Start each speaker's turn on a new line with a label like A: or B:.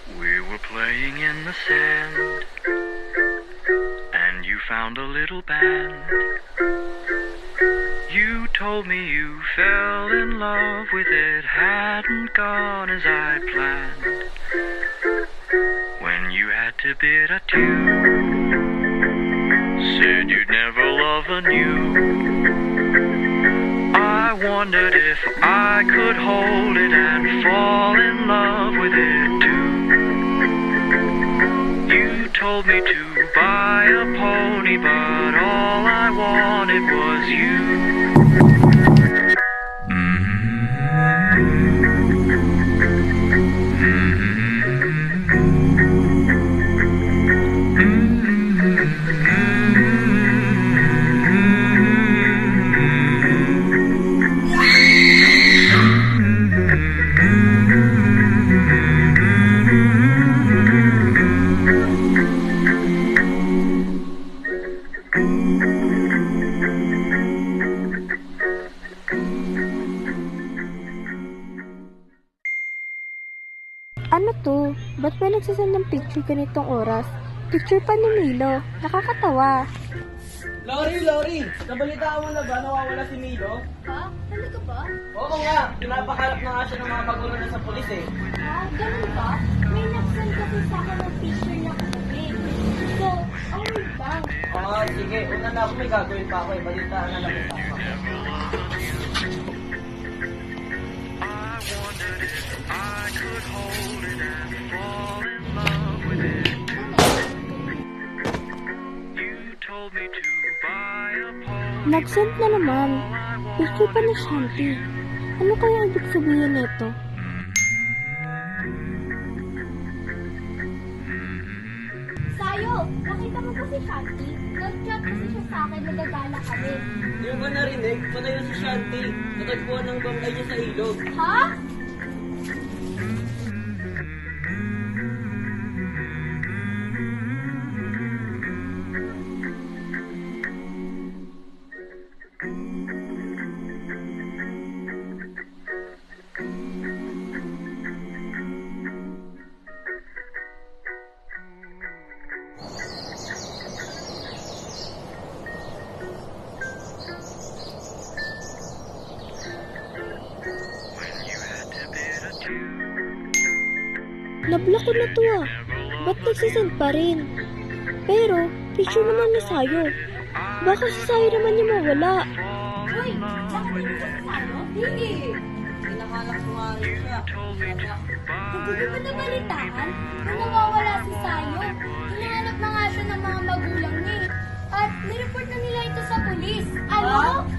A: We were playing in the sand, and you found a little band. You told me you fell in love with it, hadn't gone as I planned. When you had to bid adieu, said you'd never love anew. I wondered if I could hold it and fall in love with it too. You told me to buy a pony, but all I wanted was you.
B: Ano to? Ba't ba nagsasend ng picture ganitong oras? Picture pa ni Milo. Nakakatawa.
C: Lori! Nabalitaan mo na ba nawawala si Milo?
D: Ha? Talaga ba?
C: Oo nga, pinapakalap na nga siya ng mga magulang na sa pulis eh.
D: Ganun ba? May nag-send kasi sa akin ng picture na kagabi. So, wait lang.
C: Sige, una na ako may gagawin pa ako eh. Balitaan na lang kita ako.
B: Nag-send na naman. Picture pa ni Shanti. Ano kaya ibig sabihin nito?
D: Sayo, nakita mo ba si Shanti? Nag-chat kasi siya sa akin, nagagala kami.
C: Hindi mo ba narinig? Patayo si Shanti. Natagpuan ng bangkay niya sa ilog.
D: Ha?
B: Nablock ko na to ah. Ba't nagsisend pa rin? Pero, picture naman ni Sayo. Baka si Sayo naman yung mawala.
D: Uy, bakit hindi siya si Sayo? Hindi.
C: Pinakalap ko nga rin siya.
D: Hindi ko ba nabalitaan na nawawala si Sayo? Hinahanap na nga siya ng mga magulang niya. At nireport na nila ito sa pulis. Ano?